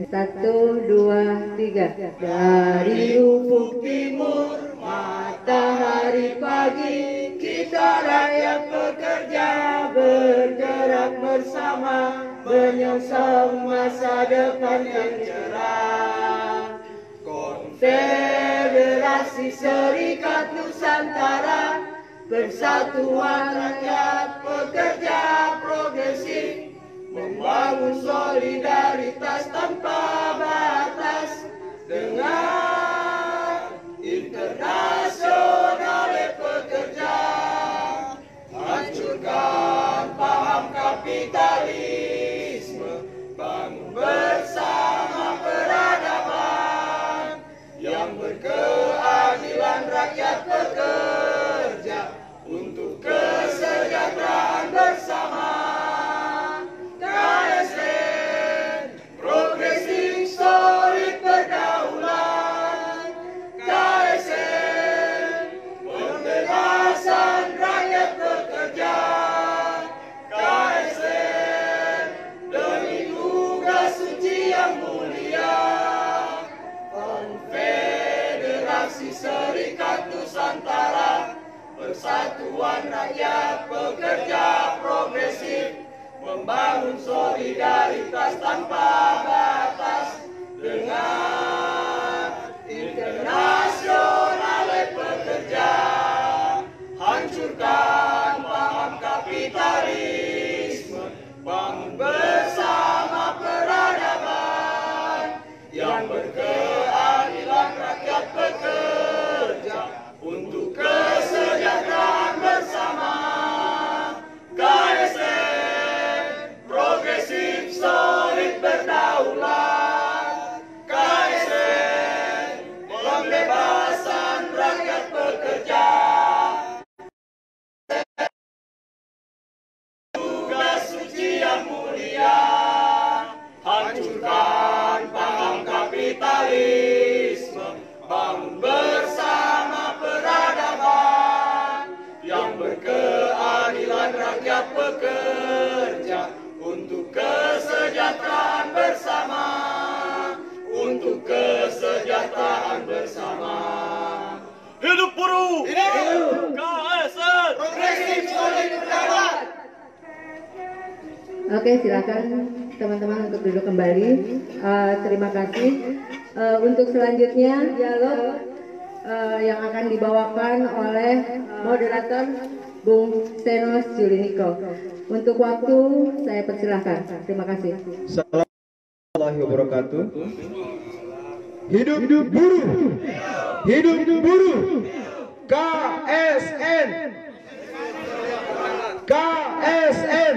1, 2, 3. Dari ufuk timur matahari pagi, kita rakyat pekerja bergerak bersama, menyongsong masa depan yang cerah. Konfederasi Serikat Nusantara, Persatuan Rakyat Pekerja Progresif, membangun solidaritas tanpa batas dengan internasional pekerja, hancurkan paham kapitalisme, bangun bersama peradaban yang berkeadilan rakyat pekerja untuk kesejahteraan bersama. KSN Progresif Solid Berdaulat, KSN Pembebasan Rakyat Pekerja, KSN demi tugas suci yang mulia. Konfederasi Serikat Nusantara, Persatuan Rakyat Pekerja Progresif, membangun solidaritas tanpa batas dengan internasional pekerja, hancurkan paham kapitalisme, bangun bersama peradaban yang berkeadilan rakyat pekerja untuk kesejahteraan bersama. KSN Progresif Solid Berdaulat, KSN Pembebasan Rakyat Pekerja, tugas suci yang mulia, hancurkan paham kapitalisme, bangun bersama peradaban yang berkeadilan rakyat pekerja untuk kesejahteraan bersama, untuk kesejahteraan bersama. Hidup buruh! Hidup! KSN Progresif Solid Berdaulat. Oke, silakan teman-teman untuk duduk kembali. Terima kasih. Untuk selanjutnya dialog yang akan dibawakan oleh moderator Bung Seno Juliniko. Untuk waktu saya persilahkan. Terima kasih. Assalamualaikum warahmatullahi wabarakatuh. Hidup buruh, hidup buruh, KSN, KSN.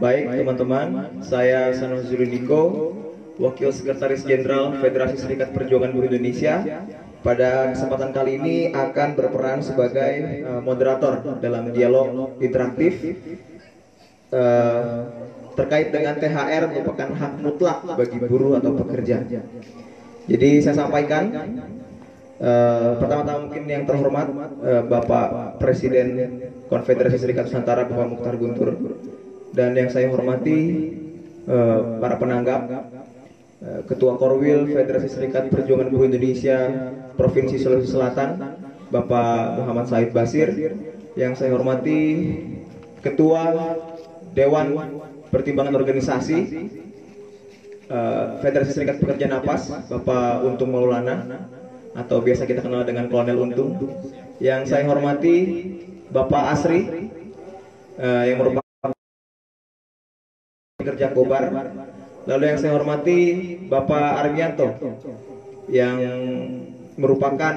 Baik teman-teman, saya Seno Juliniko, Wakil Sekretaris Jenderal Federasi Serikat Perjuangan Buruh Indonesia. Pada kesempatan kali ini akan berperan sebagai moderator dalam dialog interaktif terkait dengan THR merupakan hak mutlak bagi buruh atau pekerja. Jadi saya sampaikan pertama-tama mungkin yang terhormat Bapak Presiden Konfederasi Serikat Nusantara Bapak Mukhtar Guntur, dan yang saya hormati para penanggap, Ketua Korwil Federasi Serikat Perjuangan Buruh Indonesia Provinsi Sulawesi Selatan Bapak Muhammad Said Basir, yang saya hormati Ketua Dewan Pertimbangan Organisasi Federasi Serikat Pekerja Napas Bapak Untung Maulana atau biasa kita kenal dengan Kolonel Untung, yang saya hormati Bapak Asri yang merupakan pekerja Kobar. Lalu yang saya hormati Bapak Armianto yang merupakan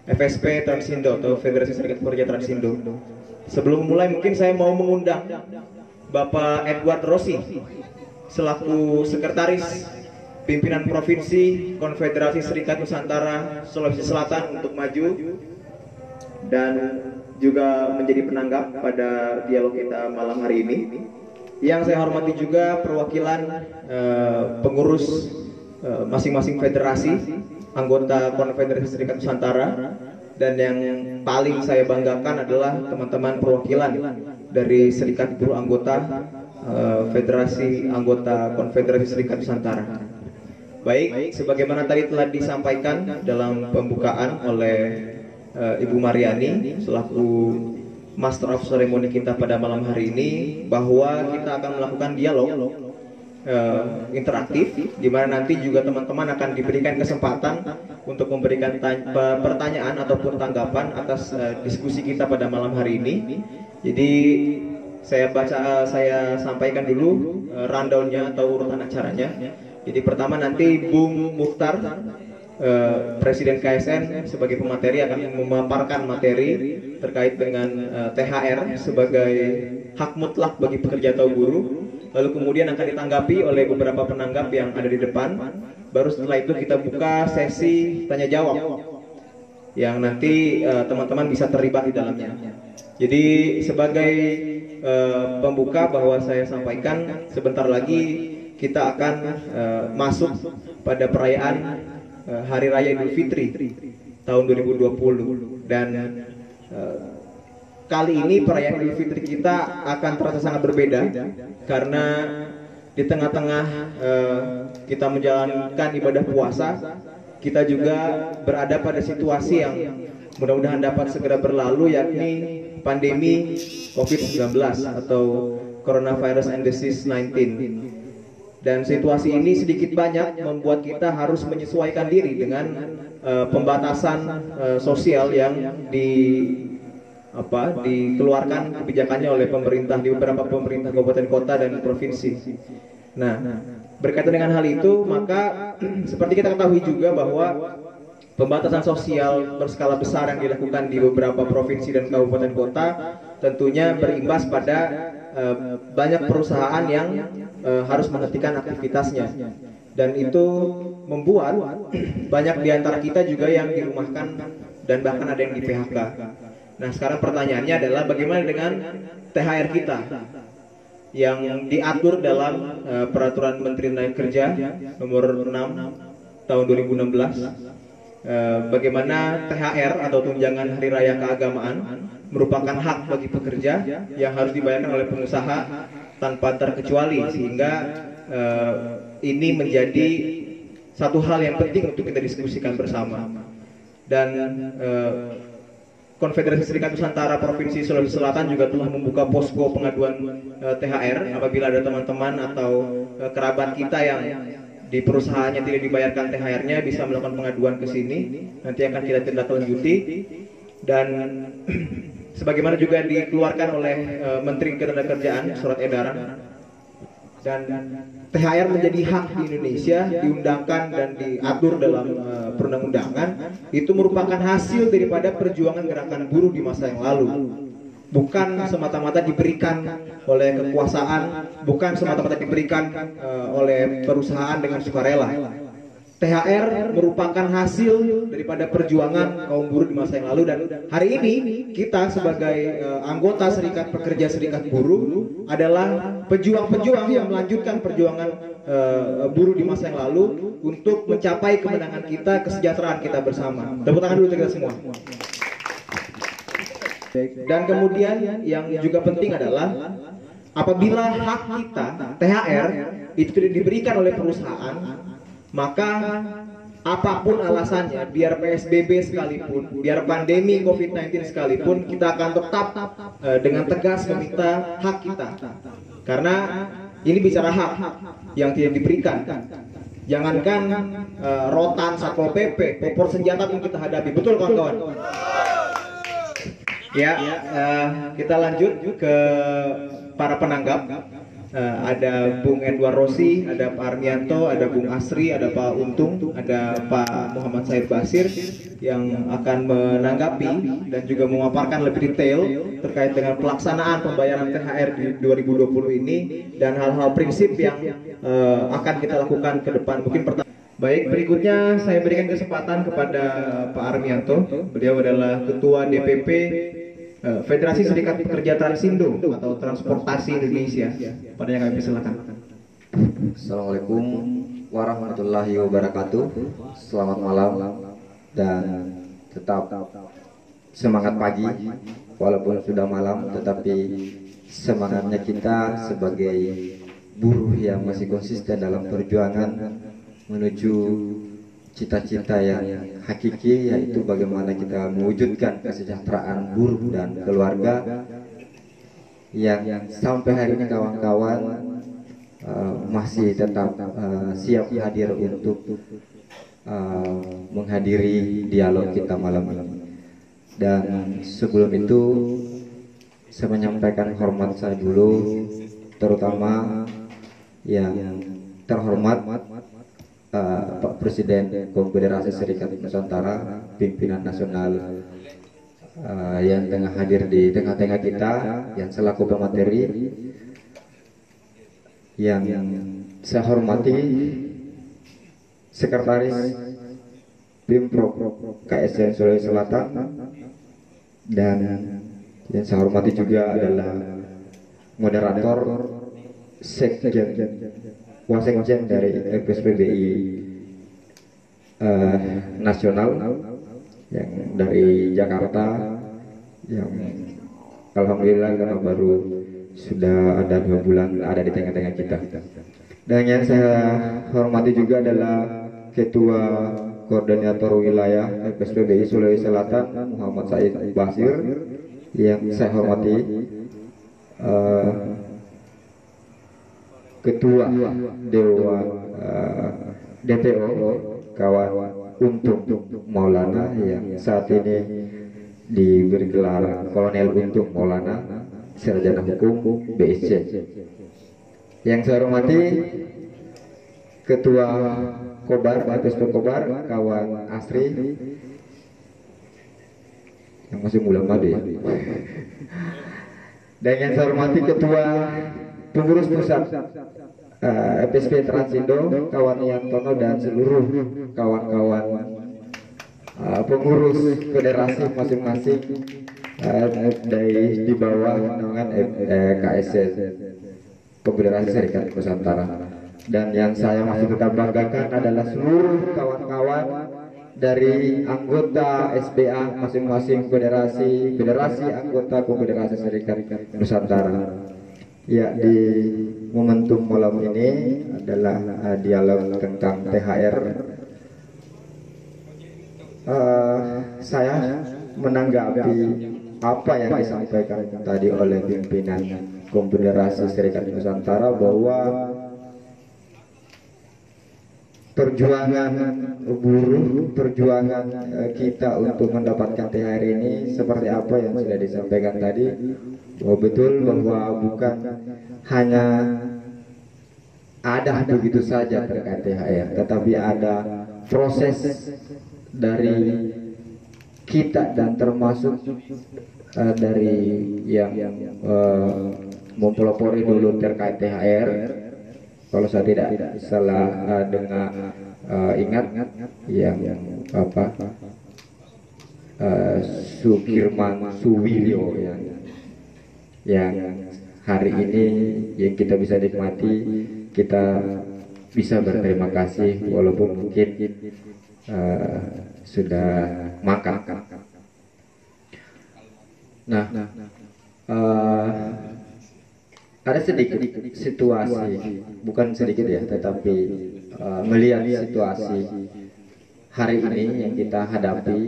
FSP Transindo atau Federasi Serikat Pekerja Transindo. Sebelum mulai mungkin saya mau mengundang Bapak Edward Rossi selaku Sekretaris Pimpinan Provinsi Konfederasi Serikat Nusantara Sulawesi Selatan untuk maju dan juga menjadi penanggap pada dialog kita malam hari ini. Yang saya hormati juga perwakilan pengurus masing-masing federasi, anggota Konfederasi Serikat Nusantara, dan yang paling saya banggakan adalah teman-teman perwakilan dari Serikat Buruh Anggota Federasi Anggota Konfederasi Serikat Nusantara. Baik, sebagaimana tadi telah disampaikan dalam pembukaan oleh Ibu Mariani selaku Master of Ceremony kita pada malam hari ini, bahwa kita akan melakukan dialog interaktif, di mana nanti juga teman-teman akan diberikan kesempatan untuk memberikan pertanyaan ataupun tanggapan atas diskusi kita pada malam hari ini. Jadi saya sampaikan dulu rundown-nya atau urutan acaranya. Jadi pertama nanti Bung Mukhtar, Presiden KSN, sebagai pemateri akan memaparkan materi terkait dengan THR sebagai hak mutlak bagi pekerja atau buruh. Lalu kemudian akan ditanggapi oleh beberapa penanggap yang ada di depan. Baru setelah itu kita buka sesi tanya jawab yang nanti teman-teman bisa terlibat di dalamnya. Jadi sebagai pembuka bahwa saya sampaikan sebentar lagi kita akan masuk pada perayaan Hari Raya Idul Fitri tahun 2020, dan kali ini perayaan Idul Fitri kita akan terasa sangat berbeda karena di tengah-tengah kita menjalankan ibadah puasa, kita juga berada pada situasi yang mudah-mudahan dapat segera berlalu, yakni pandemi COVID-19 atau Coronavirus and Disease 19. Dan situasi ini sedikit banyak membuat kita harus menyesuaikan diri dengan pembatasan sosial yang dikeluarkan kebijakannya oleh pemerintah di beberapa pemerintah kabupaten kota dan provinsi. Nah, berkaitan dengan hal itu, maka seperti kita ketahui juga bahwa pembatasan sosial berskala besar yang dilakukan di beberapa provinsi dan kabupaten kota tentunya berimbas pada banyak perusahaan yang harus menghentikan aktivitasnya, dan itu membuat banyak di antara kita juga yang dirumahkan dan bahkan ada yang di PHK. Nah, sekarang pertanyaannya adalah bagaimana dengan THR kita yang diatur dalam Peraturan Menteri Tenaga Kerja nomor 6 tahun 2016. Bagaimana THR atau tunjangan hari raya keagamaan merupakan hak bagi pekerja yang harus dibayarkan oleh pengusaha tanpa terkecuali, sehingga ini menjadi satu hal yang penting untuk kita diskusikan bersama. Dan Konfederasi Serikat Nusantara Provinsi Sulawesi Selatan juga telah membuka posko pengaduan THR. Apabila ada teman-teman atau kerabat kita yang di perusahaannya tidak dibayarkan THR-nya, bisa melakukan pengaduan ke sini. Nanti akan kita tindak lanjuti. Dan sebagaimana juga dikeluarkan oleh Menteri Ketenagakerjaan surat edaran, dan THR menjadi hak di Indonesia, diundangkan dan diatur dalam perundang-undangan, itu merupakan hasil daripada perjuangan gerakan buruh di masa yang lalu. Bukan semata-mata diberikan oleh kekuasaan, bukan semata-mata diberikan oleh perusahaan dengan sukarela. THR merupakan hasil daripada perjuangan kaum buruh di masa yang lalu, dan hari ini kita sebagai anggota Serikat Pekerja Serikat Buruh adalah pejuang-pejuang yang melanjutkan perjuangan buruh di masa yang lalu untuk mencapai kemenangan kita, kesejahteraan kita bersama. Tepuk tangan dulu kita semua. Dan kemudian yang juga penting adalah apabila hak kita THR itu tidak diberikan oleh perusahaan, maka apapun alasannya, biar PSBB sekalipun, biar pandemi COVID-19 sekalipun, kita akan tetap dengan tegas meminta hak kita. Karena ini bicara hak yang tidak diberikan. Jangankan rotan Satpol PP, popor senjata pun kita hadapi. Betul kawan-kawan? Ya, kita lanjut ke para penanggap. Ada Bung Edward Rossi, ada Pak Armianto, ada Bung Asri, ada Pak Untung, ada Pak Muhammad Said Basir yang akan menanggapi dan juga memaparkan lebih detail terkait dengan pelaksanaan pembayaran THR di 2020 ini dan hal-hal prinsip yang akan kita lakukan ke depan. Mungkin baik, berikutnya saya berikan kesempatan kepada Pak Armianto. Beliau adalah Ketua DPP Federasi Serikat Pekerja Transindo atau Transportasi Indonesia. Padanya kami persilakan. Assalamualaikum warahmatullahi wabarakatuh. Selamat malam dan tetap semangat pagi. Walaupun sudah malam, tetapi semangatnya kita sebagai buruh yang masih konsisten dalam perjuangan menuju cita-cita yang hakiki, yaitu bagaimana kita mewujudkan kesejahteraan buruh dan keluarga, yang sampai hari ini kawan-kawan masih tetap siap hadir untuk menghadiri dialog kita malam ini. Dan sebelum itu saya menyampaikan hormat saya dulu, terutama yang terhormat Pak Presiden Konfederasi Serikat Nusantara, pimpinan nasional yang tengah hadir di tengah-tengah kita, yang selaku pemateri, yang saya hormati Sekretaris Pimprov KSN Sulawesi Selatan, dan yang saya hormati juga adalah moderator Sekjen Wasekjen dari FSPBI nasional yang dari Jakarta, yang alhamdulillah karena baru sudah ada 2 bulan ada di tengah-tengah kita. Dan yang saya hormati juga adalah Ketua Koordinator Wilayah FSPBI Sulawesi Selatan Muhammad Said Basir, yang saya hormati Ketua Dewan DPO kawan Untung Maulana, yang saat ini diberi gelar Kolonel Untung Maulana, sarjana hukum BSC. Yang saya hormati Ketua Kobar FSP Kobar kawan Asri, yang masih muda madu ya. Dan yang saya hormati Ketua Pengurus Pusat FSP Transindo kawan Yantono, dan seluruh kawan-kawan pengurus federasi masing-masing dari di bawah naungan KSN Konfederasi Serikat Nusantara. Dan yang saya masih tetap banggakan adalah seluruh kawan-kawan dari anggota SBA masing-masing federasi anggota Konfederasi Serikat Nusantara. Ya, di momentum malam ini adalah dialog tentang THR. Saya menanggapi apa yang disampaikan tadi oleh pimpinan Konfederasi Serikat Nusantara, bahwa perjuangan buruh, perjuangan kita untuk mendapatkan THR ini seperti apa yang sudah disampaikan tadi, bahwa betul bahwa bukan hanya ada begitu saja terkait THR, tetapi ada proses dari kita dan termasuk dari yang mempelopori dulu terkait THR. Kalau saya tidak salah dengar ingat yang Sukirman Suwilyo yang hari ini yang kita bisa nikmati, kita bisa berterima kasih walaupun mungkin sudah makan. Nah, ada sedikit situasi, bukan sedikit ya, tetapi melihat situasi hari ini yang kita hadapi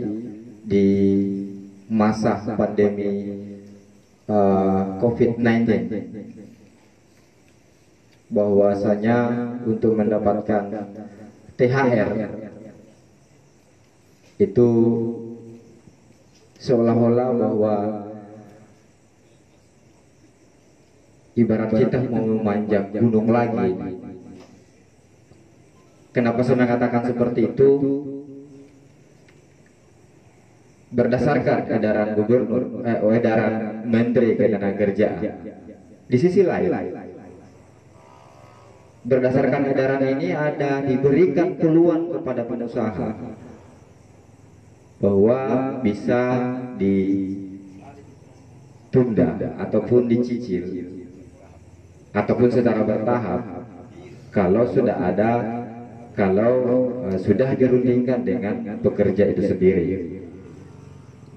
di masa pandemi COVID-19, bahwasanya untuk mendapatkan THR itu seolah-olah bahwa ibarat kita mau memanjang gunung lagi. Kenapa saya mengatakan seperti itu? Berdasarkan edaran gubernur, edaran Menteri Ketenagakerjaan. Di sisi lain, berdasarkan edaran ini ada diberikan peluang kepada pengusaha bahwa bisa ditunda ataupun dicicil ataupun secara bertahap kalau sudah dirundingkan dengan pekerja itu sendiri.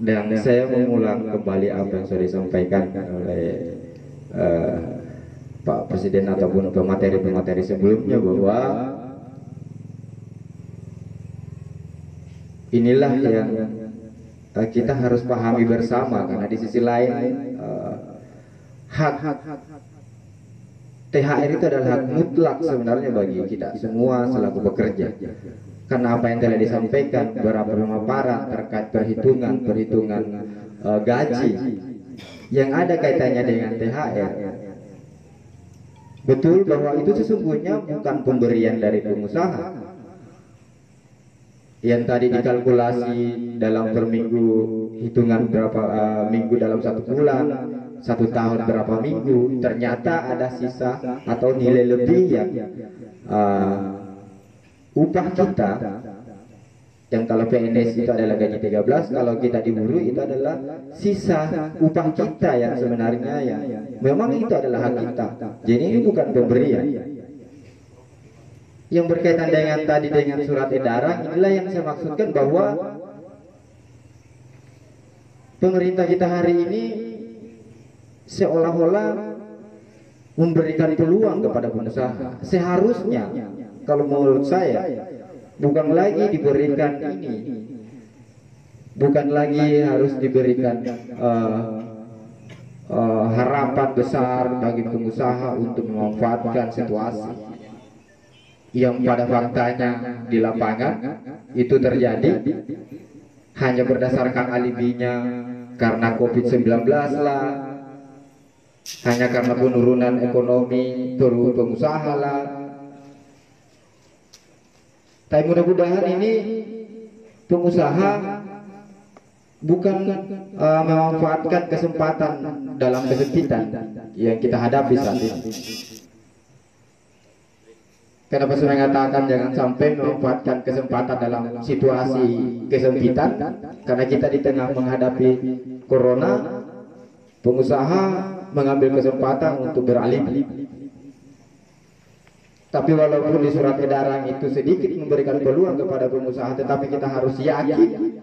Dan saya mengulang kembali apa yang sudah disampaikan oleh Pak Presiden ataupun pemateri-pemateri sebelumnya bahwa inilah yang kita harus pahami bersama, karena di sisi lain hak THR itu adalah hak mutlak sebenarnya bagi kita semua selaku pekerja. Karena apa yang telah disampaikan beberapa pemaparan terkait perhitungan gaji yang ada kaitannya dengan THR, betul bahwa itu sesungguhnya bukan pemberian dari pengusaha yang tadi dikalkulasi dalam per minggu, hitungan berapa minggu dalam satu bulan, satu tahun berapa minggu, ternyata ada sisa atau nilai lebih yang upah kita, yang kalau PNS itu adalah gaji 13, kalau kita di buruh itu adalah sisa upah kita yang sebenarnya yang memang itu adalah hak kita. Jadi ini bukan pemberian. Yang berkaitan dengan tadi dengan surat edaran, inilah yang saya maksudkan bahwa pemerintah kita hari ini seolah-olah memberikan peluang kepada pengusaha. Seharusnya kalau menurut saya bukan lagi diberikan ini, bukan lagi harus diberikan harapan besar bagi pengusaha untuk memanfaatkan situasi yang pada faktanya di lapangan itu terjadi hanya berdasarkan alibinya karena COVID-19 lah, hanya karena penurunan ekonomi pengusaha lah. Tapi mudah-mudahan ini pengusaha bukan memanfaatkan kesempatan dalam kesempitan yang kita hadapi saat ini. Kenapa saya mengatakan jangan sampai memanfaatkan kesempatan dalam situasi kesempitan? Karena kita di tengah menghadapi corona, pengusaha mengambil kesempatan untuk beralibi. Tapi walaupun di surat edaran itu sedikit memberikan peluang kepada pengusaha, tetapi kita harus yakin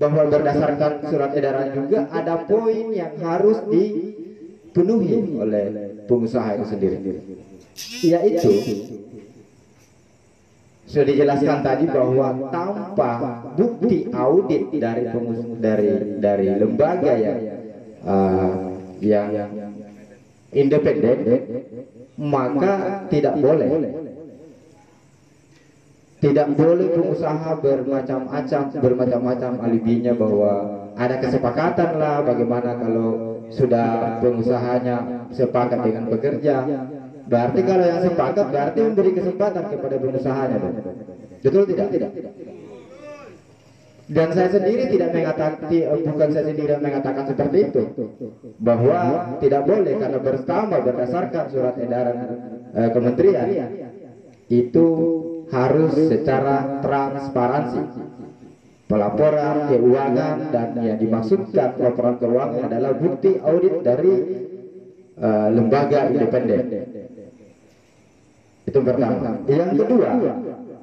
bahwa berdasarkan surat edaran juga ada poin yang harus dipenuhi oleh pengusaha itu sendiri, yaitu sudah dijelaskan tadi bahwa tanpa bukti audit dari lembaga yang independen, maka tidak boleh pengusaha bermacam-macam alibinya bahwa ada kesepakatan lah, bagaimana kalau sudah pengusahanya sepakat dengan pekerja. Berarti kalau yang sepakat berarti memberi kesempatan kepada pengusahanya, betul tidak? Dan saya sendiri tidak mengatakan, bukan saya sendiri yang mengatakan seperti itu, bahwa tidak boleh, karena berdasarkan surat edaran kementerian itu harus secara transparansi pelaporan keuangan, dan yang dimaksudkan laporan keuangan adalah bukti audit dari lembaga independen. Itu pertama. Yang kedua,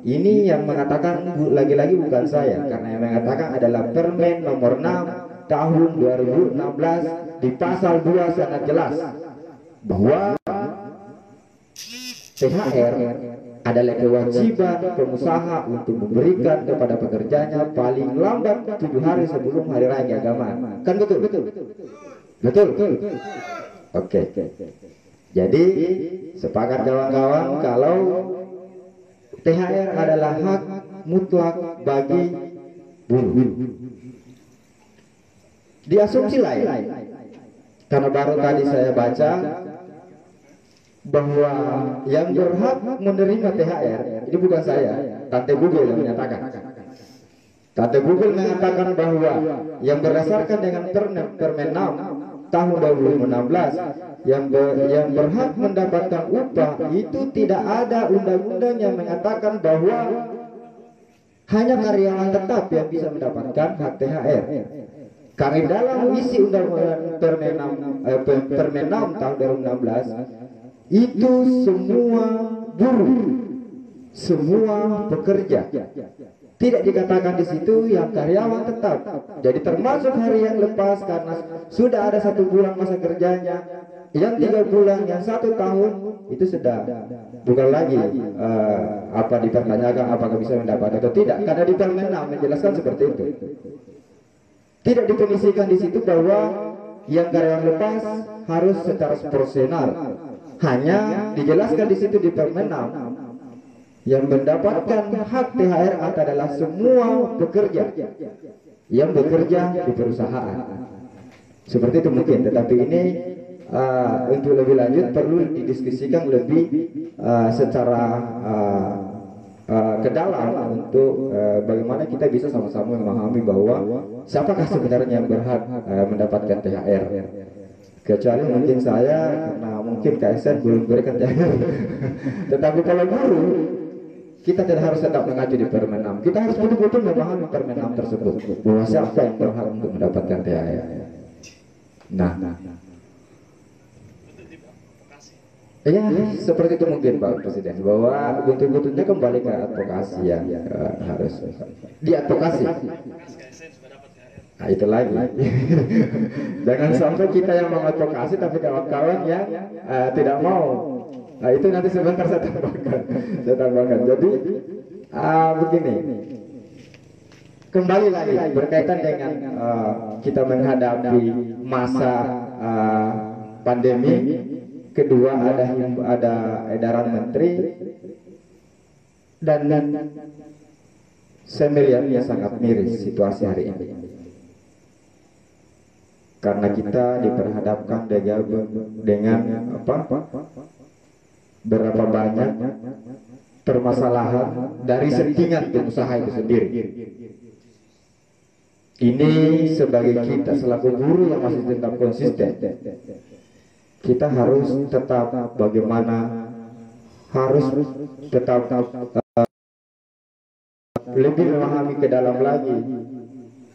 ini yang mengatakan lagi-lagi bukan saya, karena yang mengatakan adalah Permen nomor 6 tahun 2016 di pasal 2 sangat jelas bahwa THR adalah kewajiban pengusaha untuk memberikan kepada pekerjanya paling lambat 7 hari sebelum hari raya keagamaan. Kan betul? Betul. Oke. Jadi sepakat kawan-kawan kalau THR adalah hak mutlak bagi buruh. Di asumsi lain, karena baru tadi saya baca bahwa yang berhak menerima THR ini bukan saya, Tante Google yang menyatakan. Tante Google mengatakan bahwa yang berdasarkan dengan Permen 6 tahun 2016 yang berhak mendapatkan upah itu tidak ada undang-undang yang mengatakan bahwa hanya karyawan tetap yang bisa mendapatkan hak THR. Karena dalam isi undang-undang Permen 6 tahun 2016 itu semua buruh, semua pekerja. Tidak dikatakan di situ yang karyawan tetap. Jadi termasuk hari yang lepas karena sudah ada 1 bulan masa kerjanya, yang 3 bulan, yang 1 tahun itu sudah bukan lagi apa dipertanyakan apakah bisa mendapat atau tidak, karena di Permen 6 menjelaskan seperti itu. Tidak definisikan di situ bahwa yang karyawan lepas harus secara proporsional. Hanya dijelaskan di situ di Permen 6 yang mendapatkan hak THR adalah semua pekerja yang bekerja di perusahaan. Seperti itu mungkin, tetapi ini untuk lebih lanjut perlu didiskusikan lebih secara ke dalam untuk bagaimana kita bisa sama-sama memahami bahwa siapakah sebenarnya yang berhak mendapatkan THR. Kecuali mungkin saya, karena mungkin KSN belum berikan THR. Tetapi kalau guru, kita tidak harus tetap mengacu di Permen 6. Kita harus betul-betul memahami Permen 6 tersebut, bahwa siapa yang berhak untuk mendapatkan THR. Nah, ya seperti itu mungkin Pak Presiden, bahwa betul-betulnya kembali ke advokasi yang harus diadvokasi. Nah, itu lagi. Jangan sampai kita yang mengadvokasi tapi kawan-kawan yang tidak mau. Nah, itu nanti sebentar saya tambahkan. Jadi begini. Kembali lagi berkaitan dengan kita menghadapi masa pandemi. Kedua ada edaran menteri dan saya melihatnya sangat miris situasi hari ini. Karena kita diperhadapkan dengan berapa banyak permasalahan dari settingan pengusaha itu sendiri. Ini sebagai kita selaku guru yang masih tetap konsisten, kita harus tetap bagaimana harus tetap lebih memahami ke dalam lagi.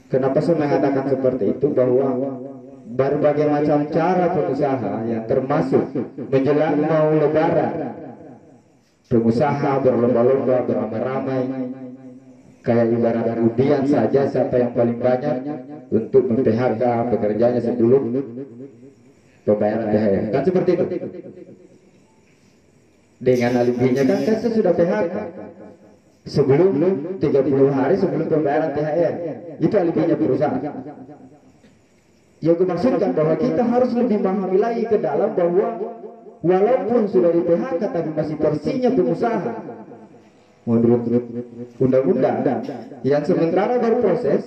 Kenapa saya mengatakan seperti itu, bahwa berbagai macam cara pengusaha yang termasuk menjelang mau lebaran, pengusaha berlomba-lomba beramai-ramai, kayak ibarat undian saja siapa yang paling banyak untuk mem-PHK pekerjanya sebelum pembayaran THR, kan seperti itu. Dengan alibinya kan saya sudah PHK sebelum 30 hari sebelum pembayaran THR, itu alibinya perusahaan. Yang dimaksudkan bahwa kita harus lebih memahami lagi ke dalam bahwa walaupun sudah di PHK tapi masih porsinya pengusaha menurut undang-undang yang sementara berproses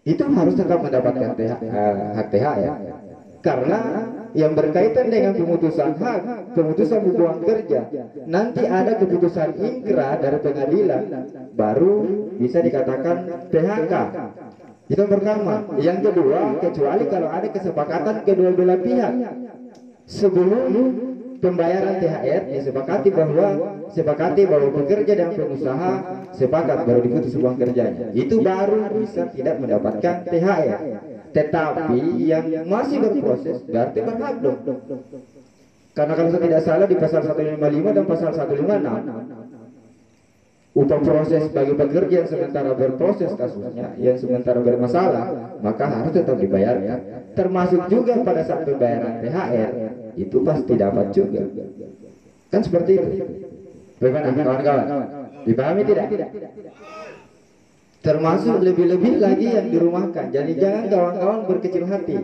itu harus tetap mendapatkan hak THR, karena yang berkaitan dengan pemutusan hak, pemutusan hubungan kerja, nanti ada keputusan ingkrah dari pengadilan baru bisa dikatakan PHK. Itu yang pertama. Yang kedua, kecuali kalau ada kesepakatan kedua belah pihak sebelum pembayaran THR, disepakati bahwa pekerja dan pengusaha sepakat baru diputus hubungan kerjanya, itu baru bisa tidak mendapatkan THR. Tetapi yang masih berproses berarti berhak dong. Karena kalau saya tidak salah di pasal 155 dan pasal 156, upah proses bagi pekerja yang sementara berproses kasusnya, yang sementara bermasalah, maka harus tetap dibayar, termasuk juga pada saat pembayaran THR itu pasti dapat juga, kan seperti itu. Bagaimana kawan-kawan, dipahami tidak? Termasuk lebih-lebih lagi yang dirumahkan. Jadi jangan kawan-kawan berkecil hati.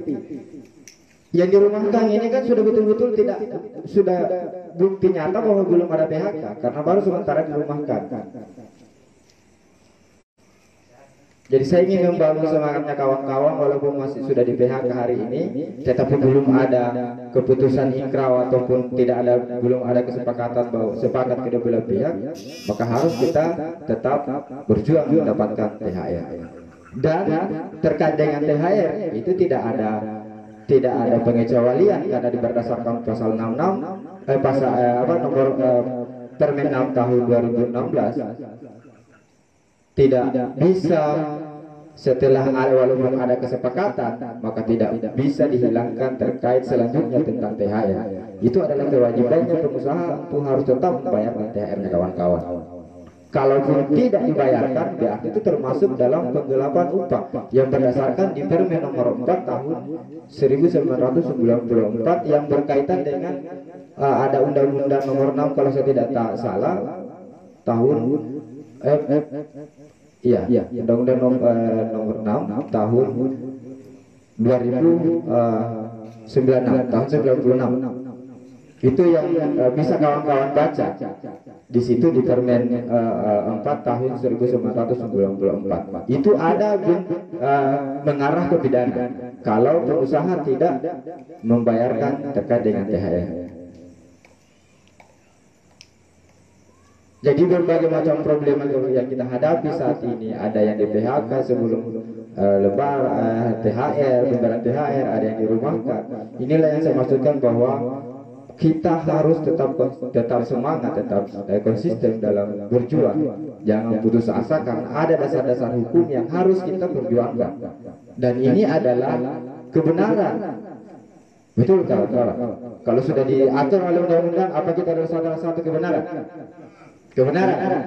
Yang dirumahkan ini kan sudah betul-betul sudah bukti nyata bahwa belum ada PHK, karena baru sementara dirumahkan. Jadi saya ingin membangun semangatnya kawan-kawan, walaupun masih sudah di PHK hari ini, tetapi belum ada keputusan ingkrah ataupun belum ada kesepakatan bahwa sepakat kedua belah pihak, maka harus kita tetap berjuang mendapatkan THR. Dan terkait dengan THR itu tidak ada pengecualian, karena berdasarkan pasal 66 nomor Permen 6 tahun 2016 tidak bisa setelah walaupun ada kesepakatan maka tidak bisa dihilangkan terkait selanjutnya tentang THR. Itu adalah kewajibannya pengusaha untuk harus tetap membayar THR-nya kawan-kawan. Kalaupun tidak dibayarkan, berarti itu termasuk dalam penggelapan upah yang berdasarkan di Permen nomor 4 tahun 1994 yang berkaitan dengan ada Undang-Undang nomor 6 kalau saya tidak salah tahun Undang-Undang nomor 6 tahun 2096 tahun 96. Itu yang bisa kawan-kawan baca di situ di Permen 4 tahun 1994. Itu ada mengarah ke pidana kalau pengusaha tidak membayarkan terkait dengan THR. Jadi berbagai macam problema yang kita hadapi saat ini, ada yang di PHK sebelum THR, lembaran THR, ada yang dirumahkan. Inilah yang saya maksudkan bahwa kita harus tetap semangat, tetap konsisten dalam berjuang. Jangan putus asa karena ada dasar-dasar hukum yang harus kita perjuangkan. Dan ini adalah kebenaran. Betul kawan-kawan. Kalau sudah diatur oleh undang-undang, apa kita adalah salah satu kebenaran? Kebenaran.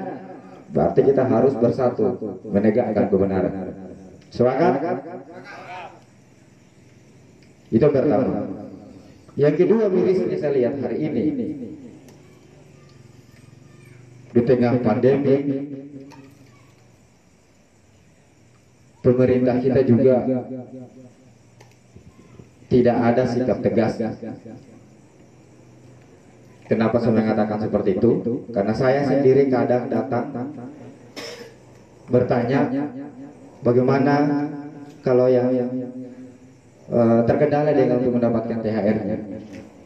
Berarti kita harus bersatu menegakkan kebenaran. Sepakat? Itu yang pertama. Yang kedua, miris ini saya lihat hari ini di tengah pandemi, pemerintah kita juga tidak ada sikap tegas. Kenapa saya mengatakan seperti itu? Karena saya sendiri kadang datang bertanya, bagaimana kalau yang terkendala dengan untuk mendapatkan THR-nya?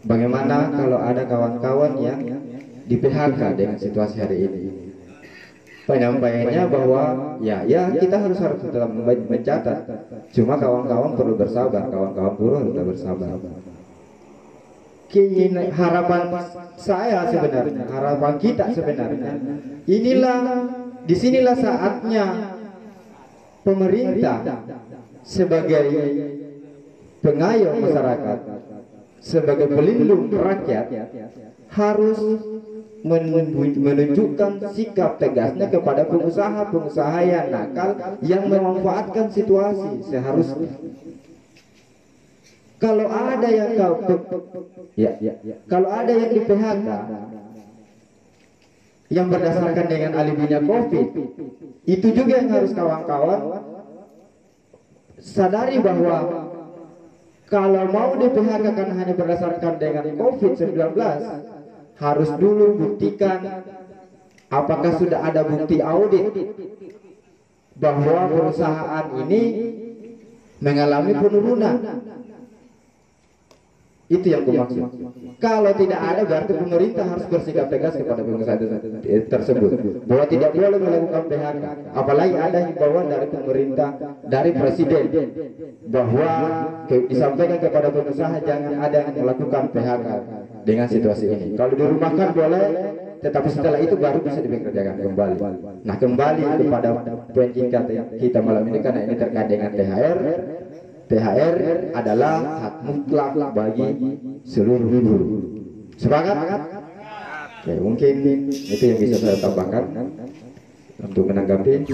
Bagaimana kalau ada kawan-kawan yang di PHK dengan situasi hari ini? Penyampaiannya bahwa ya kita harus tetap mencatat. Cuma kawan-kawan perlu bersabar, kawan-kawan buruh harus bersabar. Harapan saya sebenarnya, harapan kita sebenarnya, disinilah saatnya pemerintah sebagai pengayom masyarakat, sebagai pelindung rakyat, harus menunjukkan sikap tegasnya kepada pengusaha-pengusaha yang nakal yang memanfaatkan situasi. Seharusnya kalau ada yang kalau ada yang di PHK yang berdasarkan dengan alibinya COVID, itu juga yang harus kawan-kawan sadari bahwa kalau mau di PHK kan hanya berdasarkan dengan COVID-19, harus dulu buktikan apakah sudah ada bukti audit bahwa perusahaan ini mengalami penurunan. Itu yang kumaksud. Kalau tidak ada, berarti pemerintah harus bersikap tegas kepada pengusaha tersebut bahwa tidak boleh melakukan PHK. Apalagi ada himbauan dari pemerintah, dari presiden, bahwa disampaikan kepada pengusaha jangan ada yang melakukan PHK dengan situasi ini. Kalau dirumahkan boleh, tetapi setelah itu baru bisa dipekerjakan kembali. Nah, kembali kepada poin kita malam ini, karena ini terkait dengan THR. THR adalah hak mutlak bagi seluruh buruh. Sepakat? Oke, mungkin itu yang bisa saya tambahkan untuk menanggapi.